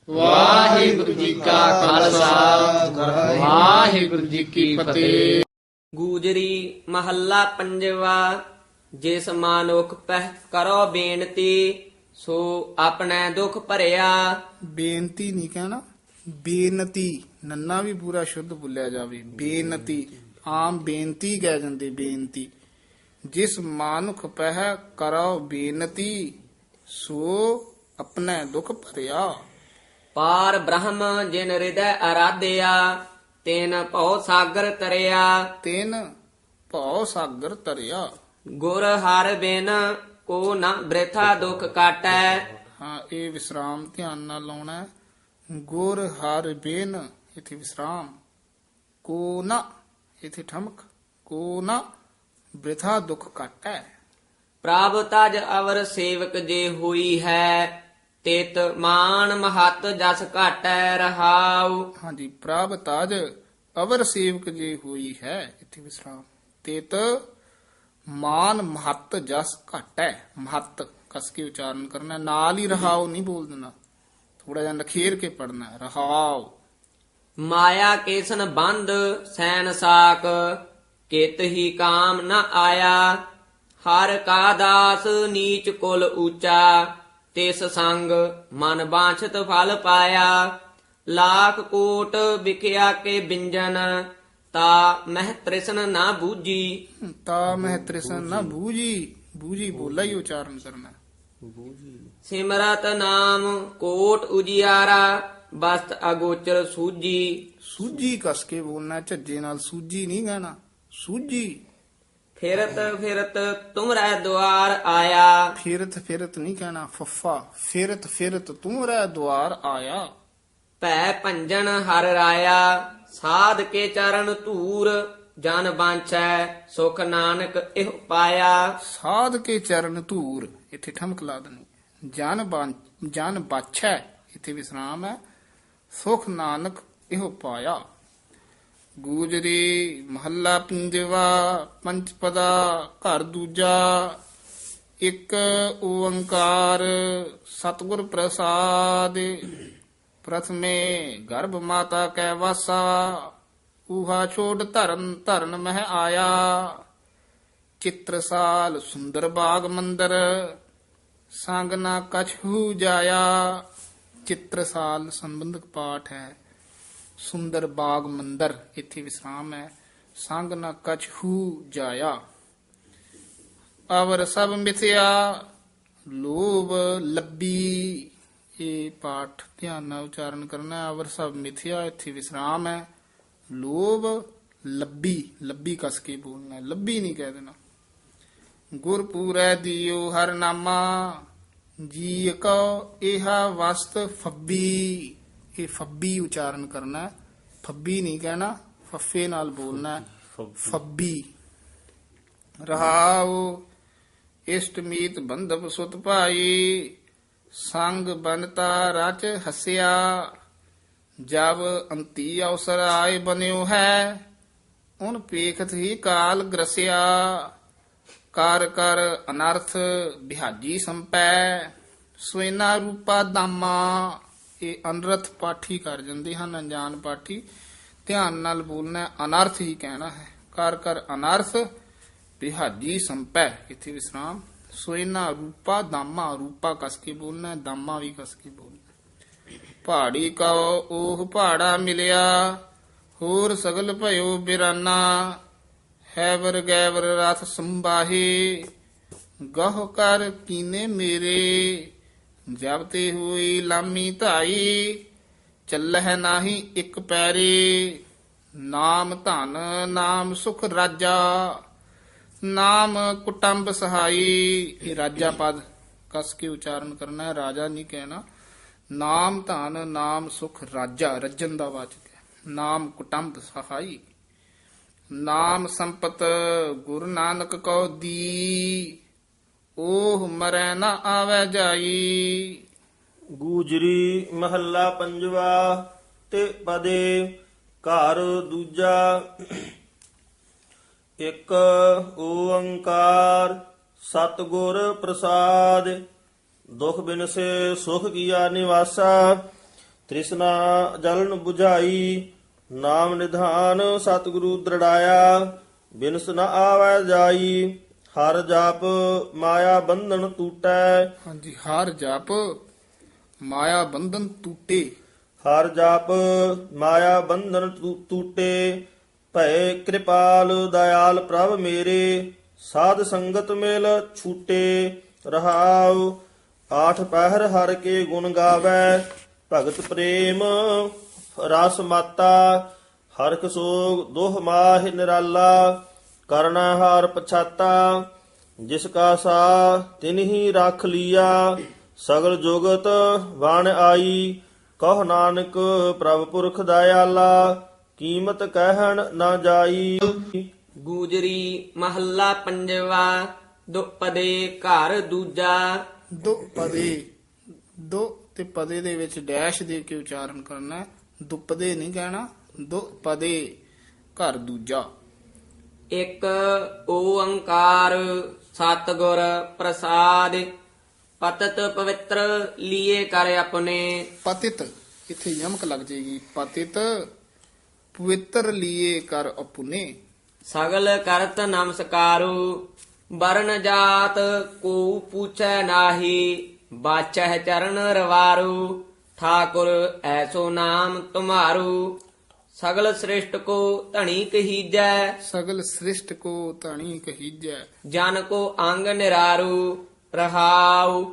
ਵਾਹਿਗੁਰੂ ਜੀ ਕਾ ਖਾਲਸਾ ਵਾਹਿਗੁਰੂ ਜੀ ਕੀ ਫਤਿਹ। ਗੂਜਰੀ ਮਹੱਲਾ ਪੰਜਵਾ। ਜਿਸ ਮਾਨੁਖ ਪਹਿ ਕਰੋ ਬੇਨਤੀ, ਸੋ ਆਪਣੇ ਦੁੱਖ ਭਰਿਆ। ਬੇਨਤੀ ਨਹੀਂ ਕਹਿਣਾ, ਬੇਨਤੀ ਨੰਨਾ ਵੀ ਪੂਰਾ ਸ਼ੁੱਧ ਬੋਲਿਆ ਜਾਵੇ। ਬੇਨਤੀ ਆਮ ਬੇਨਤੀ ਕਹਿ ਜਾਂਦੇ, ਬੇਨਤੀ। ਜਿਸ ਮਾਨੁਖ ਪਹਿ ਕਰੋ ਬੇਨਤੀ, ਸੋ ਆਪਣੇ ਦੁੱਖ ਭਰਿਆ। ਪਾਰ ਬ੍ਰਹਮ ਜਿਨ ਹਿਰਦੈ ਅਰਾਧਿਆ, ਤਿਨ ਭਉ ਸਾਗਰ ਤਰਿਆ। ਤਿਨ ਭਉ ਸਾਗਰ ਤਰਿਆ। ਗੁਰ ਹਰਿ ਬਿਨ ਕੋ ਨ ਬ੍ਰਿਥਾ ਦੁਖ ਕਾਟੈ। ਹਾਂ, ਇਹ ਵਿਸਰਾਮ ਧਿਆਨ ਨਾਲ ਲਾਉਣਾ ਹੈ। ਗੁਰ ਹਰਿ ਬਿਨ ਇਥੇ ਵਿਸਰਾਮ, ਕੋ ਨਾ ਇਥੇ ਠਮਕ, ਕੋ ਨਾ ਬ੍ਰਿਥਾ ਦੁੱਖ ਕਾਟੈ। ਪ੍ਰਭ ਤਜ ਅਵਰ ਸੇਵਕ ਜੇ ਹੋਈ ਹੈ, ਤਿਤ ਮਾਨ ਮਹਤ ਜਸ ਘਾਟੈ ਰਹਾਉ। ਹਾਂਜੀ, ਪ੍ਰਭ ਤਾਜ ਅਵਰ ਸੇਵਕ ਜੇ ਹੋਈ ਹੈ, ਇਥੇ ਵਿਸਰਾਮ। ਤੇਤ ਮਾਨ ਮਹਤ ਜਸ ਘਟੈ। ਮਹਤ ਕਸ ਕੇ ਉਚਾਰਨ ਕਰਨਾ, ਨਾਲ ਹੀ ਰਹਾਉ ਨਹੀਂ ਬੋਲ ਦੇਣਾ, ਥੋੜਾ ਜਿਹਾ ਨਖੇਰ ਕੇ ਪੜਨਾ। ਰਹਾਉ। ਮਾਇਆ ਕੇਸਨ ਬੰਧ ਸੈਨ ਸਾਕ, ਕਿਤ ਹੀ ਕਾਮ ਨ ਆਇਆ। ਹਰ ਕਾ ਦਾਸ ਨੀਚ ਕੁਲ ਊਚਾ, ਤਿਸ ਸੰਗ ਮਨ ਬਾਂਛਤ ਫਲ ਪਾਇਆ। ਲਾਖ ਕੋਟ ਵਿਖਿਆ ਕੇ ਬਿੰਜਨ, ਤਾ ਮਹਿ ਤ੍ਰਿਸ਼ਨ ਨਾ ਬੂਝੀ। ਤਾ ਮਹਿ ਤ੍ਰਿਸ਼ਨ ਨਾ ਬੂਝੀ, ਬੂਝੀ ਬੋਲਾ ਹੀ ਉਚਾਰਨ ਕਰਨਾ। ਸਿਮਰਤ ਨਾਮ ਕੋਟ ਉਜਿਆਰਾ, ਬਸਤ ਅਗੋਚਰ ਸੂਜੀ। ਸੂਜੀ ਕਸ ਕੇ ਬੋਲਣਾ, ਝੱਜੇ ਨਾਲ ਸੂਜੀ ਨਹੀਂ ਕਹਿਣਾ, ਸੂਜੀ। ਫਿਰਤ ਫਿਰਤ ਤੁਮਰੇ ਦੁਆਰ ਆਇਆ। ਫਿਰਤ ਫਿਰਤ ਨਹੀਂ ਕਹਿਣਾ, ਫੱਫਾ। ਫਿਰਤ ਫਿਰਤ ਤੂੰ ਰਹਿ ਦੁਆਰ ਆਇਆ। ਭੈ ਭੰਜਨ ਹਰ ਰਾਇਆ, ਸਾਧ ਕੇ ਚਰਨ ਧੂਰ। ਜਨ ਬਾਂਛੈ ਸੁਖ ਨਾਨਕ ਇਹ ਪਾਇਆ। ਸਾਧ ਕੇ ਚਰਨ ਧੂਰ, ਇੱਥੇ ਠਮਕ ਲਾ ਦੇਣੀ। ਜਨ ਬਾਛੈ, ਇੱਥੇ ਵਿਸਰਾਮ ਹੈ। ਸੁਖ ਨਾਨਕ ਇਹੋ ਪਾਇਆ। ਗੂਜਰੀ ਮਹੱਲਾ ਪੰਜਵਾ। ਪੰਚਪਦਾ ਘਰ ਦੂਜਾ। ਇੱਕ ਓੰਕਾਰ ਸਤਿਗੁਰ ਪ੍ਰਸਾਦਿ। ਪ੍ਰਥਮੇ ਗਰਭ ਮਾਤਾ ਕੈ ਵਾਸਾ, ਊਹਾ ਛੋੜ ਧਰਨ ਧਰਨ ਮਹਿ ਆਇਆ। ਚਿਤ੍ਰਸਾਲ ਸੁੰਦਰ ਬਾਗ ਮੰਦਰ, ਸੰਗ ਨਾ ਕਛੂ ਜਾਇਆ। ਚਿਤ੍ਰਸਾਲ ਸੰਬੰਧਕ ਪਾਠ ਹੈ। ਸੁੰਦਰ ਬਾਗ ਮੰਦਰ, ਇੱਥੇ ਵਿਸਰਾਮ ਹੈ। ਸੰਗ ਨਾ ਕਛੂ ਜਾਇਆ। ਅਵਰ ਸਭ ਮਿਥਿਆ, ਲੋਭ ਲੱਭੀ। ਇਹ ਪਾਠ ਧਿਆਨ ਨਾਲ ਉਚਾਰਨ ਕਰਨਾ। ਅਵਰ ਸਭ ਮਿਥਿਆ, ਇੱਥੇ ਵਿਸਰਾਮ ਹੈ। ਲੋਭ ਲੱਭੀ, ਲੱਭੀ ਕਸ ਕੇ ਬੋਲਣਾ, ਲੱਭੀ ਨਹੀਂ ਕਹਿ ਦੇਣਾ। ਗੁਰਪੂਰੈ ਦਿਓ ਹਰ ਨਾਮਾ, ਜੀ ਕਉ ਇਹਾ ਵਸਤ ਫੱਬੀ। ਇਹ ਫੱਬੀ ਉਚਾਰਨ ਕਰਨਾ, ਫੱਬੀ ਨਹੀਂ ਕਹਿਣਾ, ਫੱਫੇ ਨਾਲ ਬੋਲਣਾ, ਫੱਬੀ। ਰਹਾਉ ਇਸ਼ਟ ਮੀਤ ਬੰਧਪ ਸੁਤ ਭਾਈ, ਸੰਗ ਬਨਤਾ ਰਚ ਹਸਿਆ। ਜਬ ਅੰਤੀ ਅਵਸਰ ਆਏ ਬਨਿਓ ਹੈ, ਉਨ ਪੇਖਤ ਹੀ ਕਾਲ ਗ੍ਰਸਿਆ। ਕਰ ਕਰ ਅਨਰਥ ਬਿਹਾਜੀ ਸੰਪੈ, ਸੋਇਨਾ ਰੂਪਾ ਦਾਮਾ। ਇਹ ਅਨਰਥ ਪਾਠੀ ਕਰ ਜਾਂਦੇ ਹਨ, ਅਣਜਾਣ ਪਾਠੀ। ਧਿਆਨ ਨਾਲ ਬੋਲਣਾ, ਅਨਰਥ ਹੀ ਕਹਿਣਾ ਹੈ। ਕਰ ਕਰ ਅਨਰਥ ਬਿਹਾਜੀ ਸੰਪੈ, ਇੱਥੇ ਵਿਸਰਾਮ। ਸੋਇਨਾ ਰੂਪਾ ਦਾਮਾ, ਰੂਪਾ ਕਸ ਕੇ ਬੋਲਣਾ, ਦਾਮਾ ਵੀ ਕਸ ਕੇ ਬੋਲਣਾ। ਪਹਾੜੀ ਕਉ ਉਹ ਪਹਾੜਾ ਮਿਲਿਆ, ਹੋਰ ਸਗਲ ਭਇਓ ਬਿਰਾਨਾ। ਹੈਵਰ ਗੈਵਰ ਰਥ ਸੰਬਾਹੇ, ਗਹੁ ਕਰ ਕੀਨੇ ਮੇਰੇ। ਜਬ ਤੇ ਹੋਈ ਲਾਮੀ ਧਾਈ, ਚੱਲਹਿ ਨਾਹੀ ਇੱਕ ਪੈਰੇ। ਨਾਮ ਧਨ ਨਾਮ ਸੁਖ ਰਾਜਾ, ਨਾਮ ਕੁਟੰਬ ਸਹਾਈ। ਇਹ ਰਾਜਾ ਪਦ ਕਸ ਕੇ ਉਚਾਰਨ ਕਰਨਾ ਹੈ, ਰਾਜਾ ਨਹੀਂ ਕਹਿਣਾ। ਨਾਮ ਧਨ ਨਾਮ ਸੁਖ ਰਾਜਾ, ਰੱਜਨ ਦਾ ਵਾਚਕ ਹੈ। ਨਾਮ ਕੁਟੰਬ ਸਹਾਈ। ਨਾਮ ਸੰਪਤ ਗੁਰੂ ਨਾਨਕ ਕਉ ਦੀ, ਓਹ ਮਰੈ ਨਾ ਆਵੈ ਜਾਈ। ਗੂਜਰੀ ਮਹੱਲਾ ਪੰਜਵਾ। ਤੇ ਪਦੇ ਘਰ ਦੂਜਾ। ਇੱਕ ਓੰਕਾਰ ਸਤਿਗੁਰ ਪ੍ਰਸਾਦਿ। ਦੁਖ ਬਿਨਸੇ ਸੁਖ ਕੀਆ ਨਿਵਾਸਾ ਤ੍ਰਿਸ਼ਨਾ ਜਲਨ 부ਝਾਈ ਨਾਮ ਨਿਧਾਨ ਸਤਿਗੁਰੂ ਦ੍ਰਿੜਾਇਆ ਬਿਨਸ ਨ ਆਵੈ ਜਾਈ ਹਰ ਜਪ ਮਾਇਆ ਬੰਧਨ ਟੂਟੈ ਹਾਂਜੀ, ਹਰ ਜਪ ਮਾਇਆ ਬੰਧਨ ਟੂਟੇ। ਹਰ ਜਪ ਮਾਇਆ ਬੰਧਨ ਟੂਟੇ ਭੈ ਕਿਰਪਾਲ ਦਇਆਲ ਪ੍ਰਭ ਮੇਰੇ ਸਾਧ ਸੰਗਤ ਮਿਲ ਛੂਟੇ ਰਹਾਉ ਆਠ ਪਹਿਰ ਹਰ ਕੇ ਗੁਣ ਗਾਵੈ ਭਗਤ ਪ੍ਰੇਮ ਰਸ ਮਾਤਾ ਹਰਖ ਸੋਗ ਦੋਹ ਮਾਹਿ ਨਿਰਾਲਾ ਕਰਨਾ ਹਾਰ ਪਛਾਤਾ ਜਿਸ ਕਾ ਸਾ ਤਿਨਹੀ ਰੱਖ ਲੀਆ ਸਗਲ ਜੁਗਤ ਵਣ ਆਈ ਕਹ ਨਾਨਕ ਪ੍ਰਭ ਪੁਰਖ ਦਇਆਲਾ ਕੀਮਤ ਕਹਿਣ ਨਾ ਜਾਈ। ਗੂਜਰੀ ਮਹੱਲਾ ਪੰਜਵਾ ਦੁਪਦੇ ਘਰ ਦੂਜਾ। ਦੋ ਪਦੇ, ਦੋ ਤੇ ਪਦੇ ਦੇ ਵਿੱਚ ਡੈਸ਼ ਦੇ ਕੇ ਉਚਾਰਨ ਕਰਨਾ ਹੈ। ਦੁਪਦੇ ਨਹੀਂ ਕਹਿਣਾ, ਦੋ ਪਦੇ ਘਰ ਦੂਜਾ। ਇੱਕ ਓੰਕਾਰ ਸਤਿਗੁਰ ਪ੍ਰਸਾਦ ਪਤਤ ਪਵਿੱਤਰ ਲੀਏ ਕਰ ਆਪਣੇ। ਪਤਿਤ ਇੱਥੇ ਯਮਕ ਲੱਗ ਜਾਏਗੀ। ਪਤਿਤ ਪਵਿੱਤਰ ਲੀਏ ਕਰ ਆਪਣੇ। ਸਗਲ ਕਰਤ ਨਮਸਕਾਰੂ ਵਰਨ ਜਾਤ ਕੋ ਪੁੱਛੈ ਨਾਹੀ ਬਾਚਹਿ ਚਰਨ ਰਵਾਰੂ ਠਾਕੁਰ ਐਸੋ ਨਾਮ ਤੁਮਾਰੂ ਸਗਲ ਸ੍ਰਿਸ਼ਟ ਕੋ ਧਣੀ ਕਹੀਜੈ ਸਗਲ ਸ੍ਰਿਸ਼ਟ ਕੋ ਧਣੀ ਕਹੀਜੈ। ਜਨ ਕੋ ਅੰਗ ਨਿਰਾਰੂ ਰਹਾਉ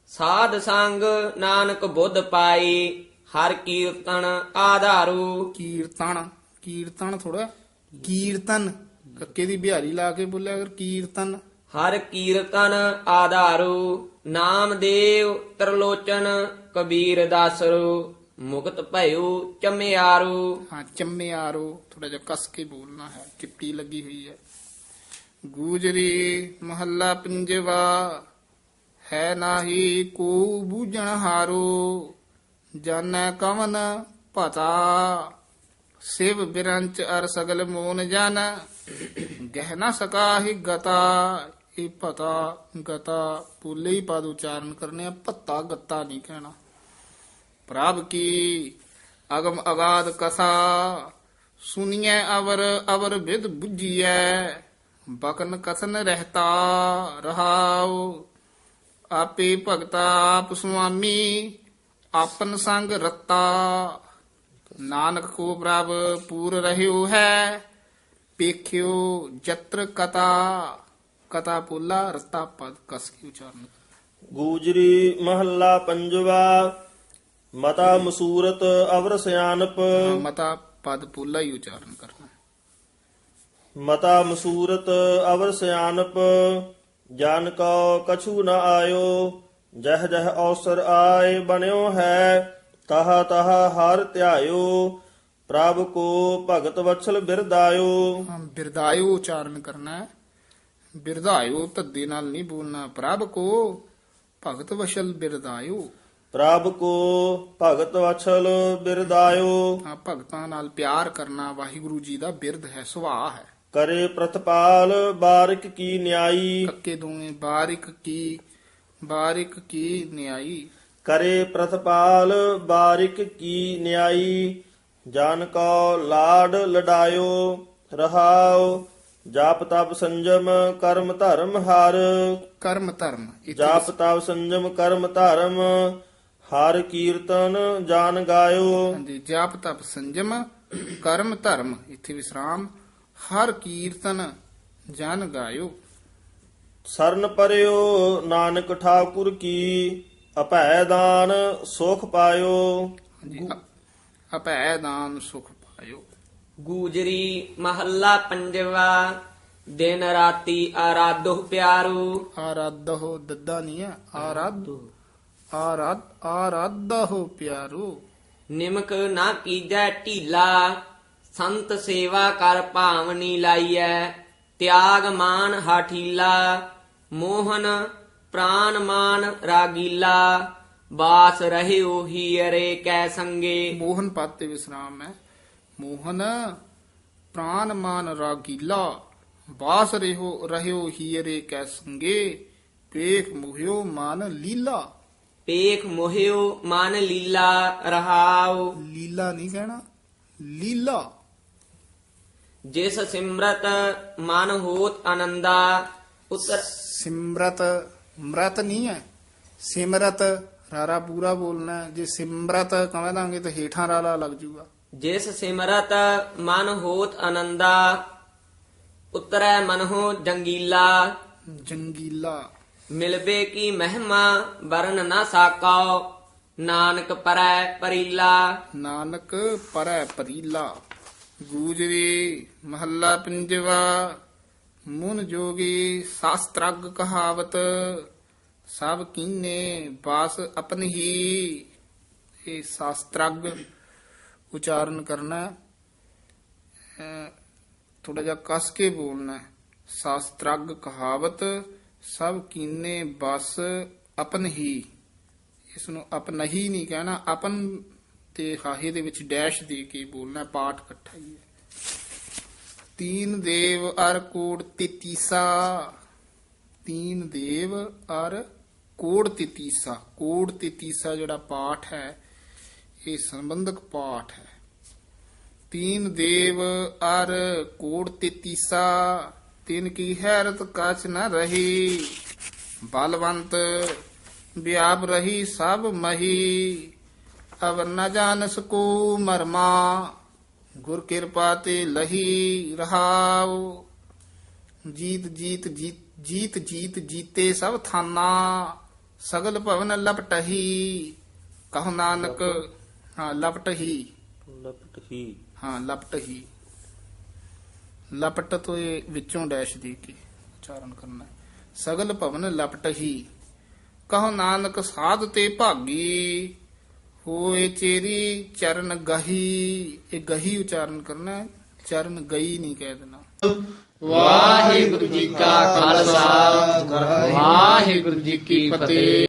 ਸਾਧ ਸੰਗ ਨਾਨਕ ਬੁੱਧ ਪਾਈ ਹਰ ਕੀਰਤਨ ਆਧਾਰੂ। ਕੀਰਤਨ, ਕੀਰਤਨ ਥੋੜਾ ਕੀਰਤਨ ਕੱਕੇ ਦੀ ਬਿਹਾਰੀ ਲਾ ਕੇ ਬੋਲਿਆ ਅਗਰ ਕੀਰਤਨ। ਹਰ ਕੀਰਤਨ ਆਧਾਰੂ ਨਾਮਦੇਵ ਤਰਲੋਚਨ ਕਬੀਰ ਦਾਸਰੂ ਮੁਕਤ ਭਇਓ ਚਮਿਆਰੂ। ਹਾਂ, ਚੰਮਿਆਰੋ ਥੋੜਾ ਜਿਹਾ ਕਸ ਕੇ ਬੋਲਣਾ ਹੈ, ਚਿੱਟੀ ਲੱਗੀ ਹੋਈ ਹੈ। ਗੂਜਰੀ ਮਹੱਲਾ ਪੰਜਵਾ ਹੈ ਨਾਹੀ ਕੋ ਬੂਝਣ ਹਾਰੋ ਜਾਣੈ ਕਵਨ ਪਤਾ ਸਿਵ ਬਿਰੰਚ ਅਰ ਸਗਲ ਮੋਨ ਜਨ ਗਹਿ ਨਾ ਸਕਾਹੀ ਗਤਾ। ਇਹ ਪਤਾ ਗਤਾ ਪੁੱਲੇ ਹੀ ਪਦ ਉਚਾਰਨ ਕਰਨੇ ਆ, ਪੱਤਾ ਗੱਤਾ ਨਹੀਂ ਕਹਿਣਾ। ਪ੍ਰਭ ਕੀ ਅਗਮ ਅਗਾਧ ਕਥਾ ਸੁਨੀਐ ਅਵਰ ਅਵਰ ਵਿਦ ਬੁੱਝੀਐ ਬਕਨ ਕਥਨ ਰਹਿਤਾ ਰਹਾਉ ਆਪੇ ਭਗਤਾ ਆਪ ਸੁਆਮੀ ਆਪਨ ਸੰਗ ਰਤਾ ਨਾਨਕ ਕੋ ਪ੍ਰਭ ਪੂਰ ਰਹਿਓ ਹੈ ਪੇਖਿਓ ਜਤਰ ਕਤਾ। ਕਤਾ ਪੁੱਲਾ ਰਤਾ ਪਦ ਕਸ ਕੇ ਉਚਾਰਨ। ਗੂਜਰੀ ਮਹੱਲਾ ਪੰਜਵਾ ਮਤਾ ਮਸੂਰਤ ਅਵਰ ਸਿਆਨਪ ਮਤਾ ਪਦ ਪੁੱਲਾ ਹੀ ਉਚਾਰਨ ਕਰਨਾ। ਮਤਾ ਮਸੂਰਤ ਅਵਰ ਸਿਆਨਪ ਜਨ ਕੋ ਕਛੂ ਨ ਆਇਓ ਜਹ ਜਹ ਅਵਸਰ ਆਏ ਬਣਿਓ ਹੈ ਤਹ ਤਹ ਹਰ ਧਿਆਇਓ ਪ੍ਰਭ ਕੋ ਭਗਤ ਵਛਲ ਬਿਰਦਾਇਓ। ਹਾਂ, ਬਿਰਦਾਇਓ ਉਚਾਰਨ ਕਰਨਾ ਹੈ। ਬਿਰਦਾਇਓ ਧੱਦੇ ਨਾਲ ਨਹੀਂ ਬੋਲਣਾ। ਪ੍ਰਭ ਕੋ ਭਗਤ ਵਸ਼ਲ ਬਿਰਦਾਇਓ। ਪ੍ਰਭ ਕੋ ਭਗਤ ਵਛਲ ਬਿਰਦਾਇਓ ਹਾਂ, ਭਗਤਾਂ ਨਾਲ ਪਿਆਰ ਕਰਨਾ ਵਾਹਿਗੁਰੂ ਜੀ ਦਾ ਬਿਰਦ ਹੈ, ਸੁਭਾਅ ਹੈ। ਕਰੇ ਪ੍ਰਤਪਾਲ ਬਾਰਿਕ ਕੀ ਨਿਆਈ ਕੱਕੇ ਦੋਵੇਂ ਬਾਰਿਕ ਕੀ ਨਿਆਈ। ਕਰੇ ਪ੍ਰਤਪਾਲ ਬਾਰਿਕ ਕੀ ਨਿਆਈ ਜਨ ਕੋ ਲਾਡ ਲਡਾਇਓ ਰਹਾਉ ਜਾਪ ਤਪ ਸੰਜਮ ਕਰਮ ਧਰਮ ਹਰ। ਕਰਮ ਧਰਮ ਇੱਥੇ ਜਾਪ ਤਪ ਸੰਜਮ ਕਰਮ ਧਰਮ ਹਰ ਕੀਰਤਨ ਜਾਨ ਗਾਇਓ। ਹਾਂਜੀ, ਜਾਪ ਤਪ ਸੰਜਮ ਕਰਮ ਧਰਮ ਇੱਥੇ ਵਿਸਰਾਮ ਹਰ ਕੀਰਤਨ ਜਨ ਗਾਇਓ। ਸਰਨ ਪਰਿਓ ਨਾਨਕ ਠਾਕੁਰ ਕੀ ਅਭੈ ਦਾਨ ਸੁਖ ਪਾਇਓ। ਹਾਂਜੀ, ਅਭੈ ਦਾਨ ਸੁਖ ਪਾਇਓ। ਗੂਜਰੀ ਮਹੱਲਾ ਪੰਜਵਾ ਦਿਨ ਰਾਤੀ ਆਰਾਧੋ ਪਿਆਰੂ। ਆਰਾਧੋ ਦੱਦਾ ਨਹੀਂ ਹੈ, ਆਰਾਧੋ ਪਿਆਰੋ। ਨਿਮਕ ਨਾ ਕੀਜੈ ਢੀਲਾ ਸੰਤ ਸੇਵਾ ਕਰ ਭਾਵਨੀ ਲਾਈਐ ਤਿਆਗ ਮਾਨ ਹਾਠੀਲਾ ਮੋਹਨ ਪ੍ਰਾਨ ਮਾਨ ਰਾਗੀਲਾ ਬਾਸ ਰਹਿਓ ਹੀਰੇ ਕੈ ਸੰਗੇ। ਮੋਹਨ ਪਦ ਤੇ ਵਿਸਰਾਮ ਹੈ। ਮੋਹਨ ਪ੍ਰਾਨ ਮਾਨ ਰਾਗੀਲਾ ਬਾਸ ਰਹਿਓ ਹੀਰੇ ਕੈ ਸੰਗੇ ਪੇਖ ਮੁਹਿਓ ਮਨ ਲੀਲਾ। ਪੇਖ ਮੋਹਿਓ ਮਨ ਲੀਲਾ ਰਹਾਉ। ਲੀਲਾ ਨਹੀਂ ਕਹਿਣਾ, ਲੀਲਾ। ਜਿਸ ਸਿਮਰਤ ਮਨ ਹੋਤ ਆਨੰਦਾ ਉਤਰ ਸਿਮਰਤ, ਮ੍ਰਤ ਨਹੀਂ ਹੈ, ਸਿਮਰਤ ਰਾਰਾ ਪੂਰਾ ਬੋਲਣਾ ਹੈ। ਜੇ ਸਿਮਰਤ ਕਹਾਂ ਦਾਂਗੇ ਤਾਂ ਹੇਠਾਂ ਰਾਰਾ ਲੱਗ ਜੂਗਾ। ਜਿਸ ਸਿਮਰਤ ਮਨ ਹੋਤ ਆਨੰਦਾ ਉਤਰੈ ਮਨਹੁ ਜੰਗੀਲਾ। ਜੰਗੀਲਾ। ਮਿਲਵੇ ਕੀ ਮਹਿਮਾ ਵਰਨ ਨਾ ਸਾਕਉ ਨਾਨਕ ਪਰੈ ਪਰੀਲਾ। ਨਾਨਕ ਪਰੈ ਪਰੀਲਾ। ਗੂਜਰੀ ਮਹੱਲਾ ਪੰਜਵਾ। ਮੁਨ ਜੋਗੀ ਸ਼ਾਸਤਰਗ ਕਹਾਵਤ ਸਭ ਕੀਨੇ ਬਾਸ ਆਪਨ ਹੀ। ਇਹ ਸ਼ਾਸਤਰਗ ਉਚਾਰਨ ਕਰਨਾ, ਥੋੜਾ ਜਿਹਾ ਕਸ ਕੇ ਬੋਲਣਾ। ਸ਼ਾਸਤਰਗ ਕਹਾਵਤ ਸਭ ਕੀਨੇ ਬਸ ਆਪਨ ਹੀ। ਇਸ ਨੂੰ ਆਪਨ ਹੀ ਨਹੀਂ ਕਹਿਣਾ, ਆਪਨ ਤੇ ਹਾਹੇ ਦੇ ਵਿੱਚ ਡੈਸ਼ ਦੇ ਕੇ ਬੋਲਣਾ, ਪਾਠ ਇਕੱਠਾ ਹੀ ਹੈ। ਤੀਨ ਦੇਵ ਅਰ ਕੋੜ ਤੀਤੀਸਾ। ਤੀਨ ਦੇਵ ਅਰ ਕੋੜ ਤੀਤੀਸਾ। ਕੋੜ ਤੀਤੀਸਾ ਜਿਹੜਾ ਪਾਠ ਹੈ ਇਹ ਸੰਬੰਧਕ ਪਾਠ ਹੈ। ਤੀਨ ਦੇਵ ਅਰ ਕੋੜ ਤੀਤੀਸਾ ਤਿਨ ਕੀ ਹੈਰਤ ਕਛ ਨ ਰਹੀ। ਬਲਵੰਤ ਵਿਆਪ ਰਹੀ ਸਭ ਮਹੀ। ਅਵ ਨ ਜਾਣਸ ਕੋ ਮਰਮਾ ਗੁਰ ਕਿਰਪਾ ਤੇ ਲਹੀ ਰਹਾਉ। ਜੀਤ ਜੀਤ ਜੀਤ ਜੀਤ ਜੀਤੇ ਸਭ ਥਾਨਾ ਸਗਲ ਭਵਨ ਲਪਟਹੀ। ਕਹੁ ਨਾਨਕ, ਹਾਂ ਲਪਟਹੀ, ਲਪਟ ਹੀ। ਹਾਂ ਲਪਟਹੀ। ਲਪਟ ਤੋਂ ਇਹ ਵਿੱਚੋਂ ਡੈਸ਼ ਦੇ ਕੇ ਉਚਾਰਨ ਕਰਨਾ। ਸਗਲ ਭਵਨ ਲਪਟਹੀ। ਕਹੁ ਨਾਨਕ ਸਾਧ ਤੇ ਭਾਗੀ ਹੋਏ ਚੇਰੀ ਚਰਨ ਗਹੀ। ਇਹ ਗਹੀ ਉਚਾਰਨ ਕਰਨਾ, ਚਰਨ ਗਈ ਨਹੀਂ ਕਹਿ ਦੇਣਾ। ਵਾਹਿਗੁਰੂ ਜੀ ਕਾ ਖਾਲਸਾ ਵਾਹਿਗੁਰੂ ਜੀ ਕੀ ਫਤਿਹ।